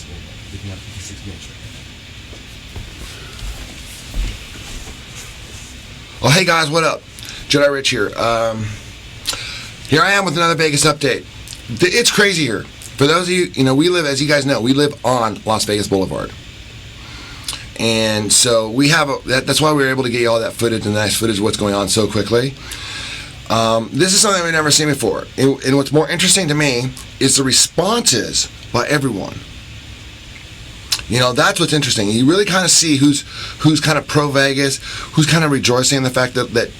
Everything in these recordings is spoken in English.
Boulevard, picking up 56 Main Street. Oh, hey guys, what up? Jedi Rich here. Here I am with another Vegas update. It's crazy here. For those of you, we live, as you guys know, we live on Las Vegas Boulevard. And so we have, that's why we were able to get you all that footage and nice footage of what's going on so quickly. This is something we've never seen before. And what's more interesting to me is the responses by everyone. That's what's interesting. You really kind of see who's kind of pro-Vegas, who's kind of rejoicing in the fact that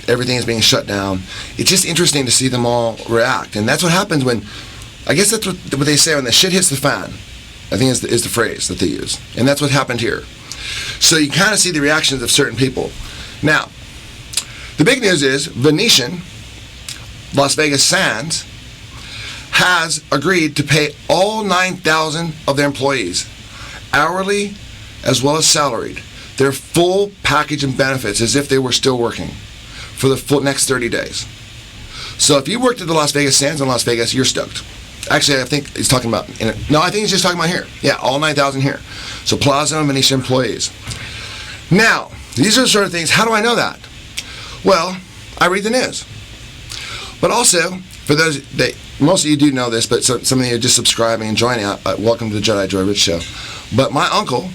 everything is being shut down. It's just interesting to see them all react. And that's what happens when, I guess that's what they say, when the shit hits the fan, I think is the phrase that they use. And that's what happened here. So you kind of see the reactions of certain people. Now, the big news is Venetian, Las Vegas Sands, has agreed to pay all 9,000 of their employees, hourly as well as salaried, their full package and benefits as if they were still working for the full next 30 days. So if you worked at the Las Vegas Sands in Las Vegas, you're stoked. Actually, I think he's talking about, I think he's just talking about here. Yeah, all 9,000 here. So Plaza and Venetian employees. Now, these are the sort of things, how do I know that? Well, I read the news. But also, for those that, most of you do know this, but some of you are just subscribing and joining, welcome to the Jedi Joy Rich Show. But my uncle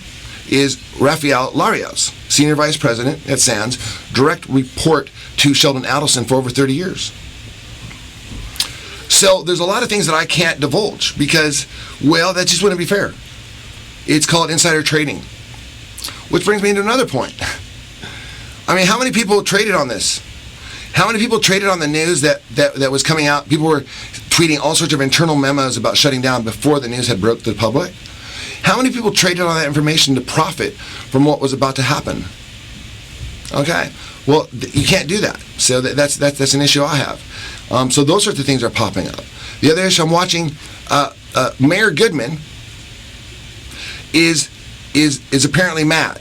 is Rafael Larios, Senior Vice President at Sands, direct report to Sheldon Adelson for over 30 years. So there's a lot of things that I can't divulge because, well, that just wouldn't be fair. It's called insider trading. Which brings me to another point. I mean, how many people traded on this? How many people traded on the news that was coming out? People were tweeting all sorts of internal memos about shutting down before the news had broke to the public. How many people traded on that information to profit from what was about to happen? Okay, well, you can't do that. So that's an issue I have. So those sorts of things are popping up. The other issue I'm watching, Mayor Goodman is apparently mad.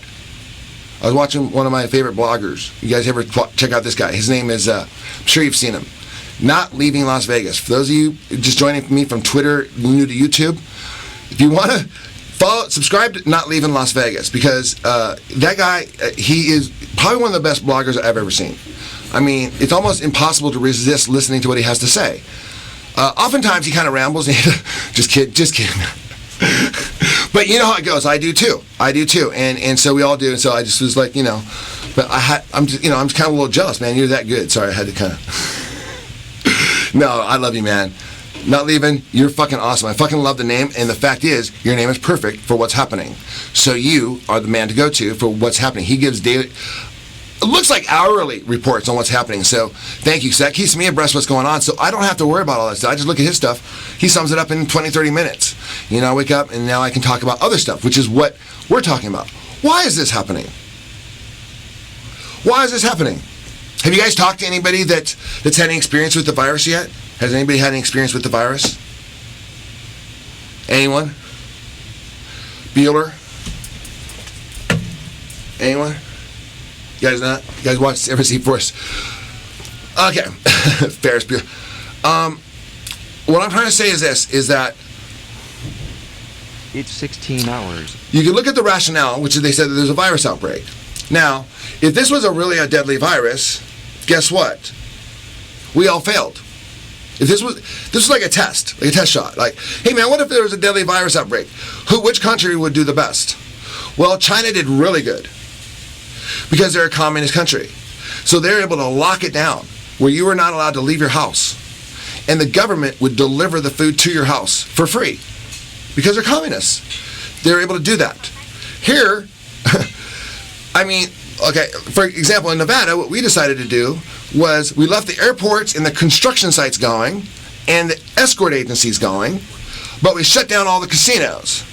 I was watching one of my favorite bloggers. You guys ever check out this guy? His name is, I'm sure you've seen him. Not Leaving Las Vegas. For those of you just joining me from Twitter, new to YouTube, if you want to subscribe to Not Leaving Las Vegas, because that guy, he is probably one of the best bloggers I've ever seen. I mean, it's almost impossible to resist listening to what he has to say. Oftentimes he kind of rambles. And just kidding. But you know how it goes. I do too. And so we all do. And so I just was like, but I'm kind of a little jealous, man. You're that good. Sorry, I had to kind of. No, I love you, man. Not Leaving, you're fucking awesome. I fucking love the name, and the fact is, your name is perfect for what's happening. So you are the man to go to for what's happening. He gives daily, it looks like hourly reports on what's happening. So thank you. So that keeps me abreast of what's going on. So I don't have to worry about all that stuff. I just look at his stuff. He sums it up in 20, 30 minutes. I wake up and now I can talk about other stuff, which is what we're talking about. Why is this happening? Why is this happening? Have you guys talked to anybody that's had any experience with the virus yet? Has anybody had any experience with the virus? Anyone? Bueller? Anyone? You guys not? You guys watch ever see Force? Okay. Ferris Bueller. What I'm trying to say is this, is that it's 16 hours. You can look at the rationale, which is they said that there's a virus outbreak. Now, if this was really a deadly virus, guess what? We all failed. If this was like a test shot. Like, hey man, what if there was a deadly virus outbreak? Which country would do the best? Well, China did really good because they're a communist country. So they're able to lock it down where you were not allowed to leave your house. And the government would deliver the food to your house for free because they're communists. They're able to do that. Here, I mean, okay, for example, in Nevada, what we decided to do was we left the airports and the construction sites going and the escort agencies going, but we shut down all the casinos.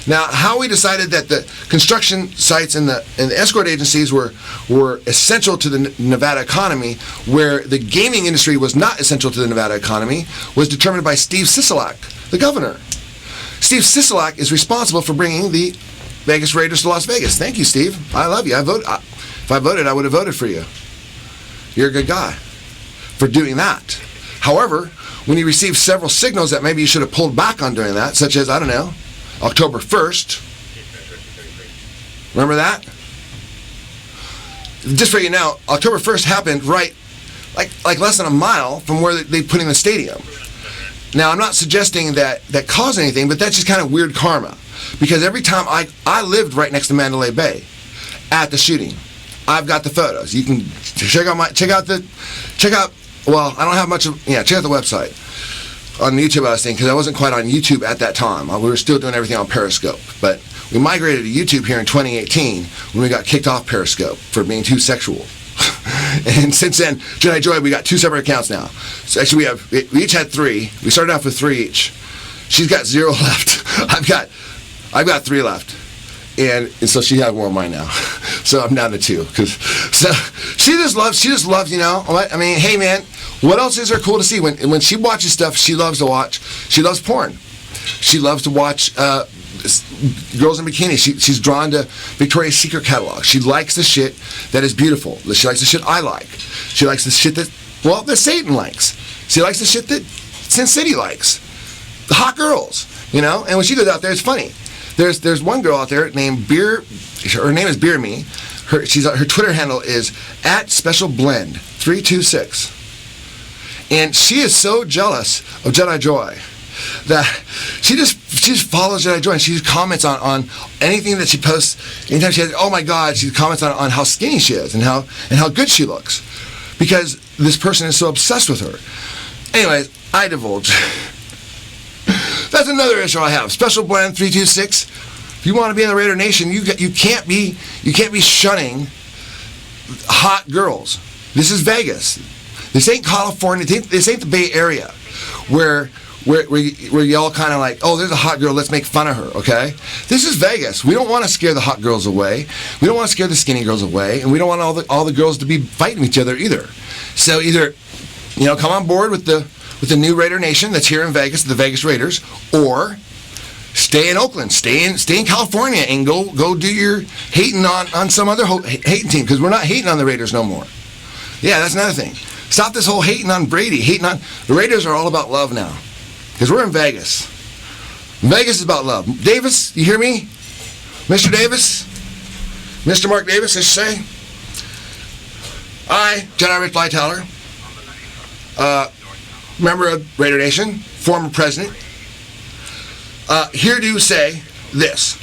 Now, how we decided that the construction sites and the escort agencies were essential to the Nevada economy, where the gaming industry was not essential to the Nevada economy, was determined by Steve Sisolak, the governor. Steve Sisolak is responsible for bringing the Vegas Raiders to Las Vegas. Thank you, Steve. I love you. If I voted, I would have voted for you. You're a good guy for doing that. However, when you receive several signals that maybe you should have pulled back on doing that, such as, I don't know, October 1st. Remember that? Just for you know, October 1st happened right, like less than a mile from where they put in the stadium. Now, I'm not suggesting that caused anything, but that's just kind of weird karma. Because every time I lived right next to Mandalay Bay at the shooting. I've got the photos. You can check out, well, I don't have much of, check out the website. On YouTube, I was thinking, because I wasn't quite on YouTube at that time. We were still doing everything on Periscope. But we migrated to YouTube here in 2018 when we got kicked off Periscope for being too sexual. And since then, Jedi Joy, we got 2 separate accounts now. So actually, we each had 3. We started off with 3 each. She's got 0 left. I've got 3 left. And so she has 1 of mine now. So I'm down to 2. So she just loves, I mean, hey man, what else is there cool to see? When she watches stuff she loves to watch, she loves porn. She loves to watch girls in bikinis. She's drawn to Victoria's Secret catalog. She likes the shit that is beautiful. She likes the shit I like. She likes the shit that Satan likes. She likes the shit that Sin City likes. The hot girls, And when she goes out there, it's funny. There's one girl out there named her name is Beer Me. Her Twitter handle is @specialblend326. And she is so jealous of Jedi Joy that she just follows Jedi Joy and she just comments on anything that she posts. Anytime she has, oh my God, she comments on how skinny she is and how good she looks. Because this person is so obsessed with her. Anyways, I divulge. That's another issue I have. Special Blend 326. If you want to be in the Raider Nation, you can't be shunning hot girls. This is Vegas. This ain't California. This ain't the Bay Area, where y'all kind of like, oh, there's a hot girl, let's make fun of her. Okay, this is Vegas. We don't want to scare the hot girls away. We don't want to scare the skinny girls away, and we don't want all the girls to be fighting each other either. So either, come on board with the new Raider Nation that's here in Vegas, the Vegas Raiders, or stay in Oakland, stay in California, and go do your hating on some other hating team, because we're not hating on the Raiders no more. Yeah, that's another thing. Stop this whole hating on Brady, the Raiders are all about love now, because we're in Vegas. Vegas is about love. Davis, you hear me? Mr. Davis? Mr. Mark Davis, I should say. I, Jedi Rich Lightower, member of Raider Nation, former president, here to say this.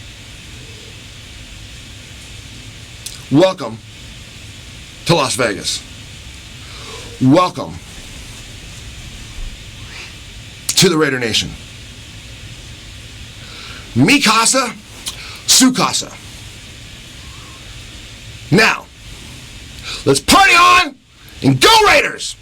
Welcome to Las Vegas. Welcome to the Raider Nation. Mi casa, su casa. Now, let's party on and go Raiders!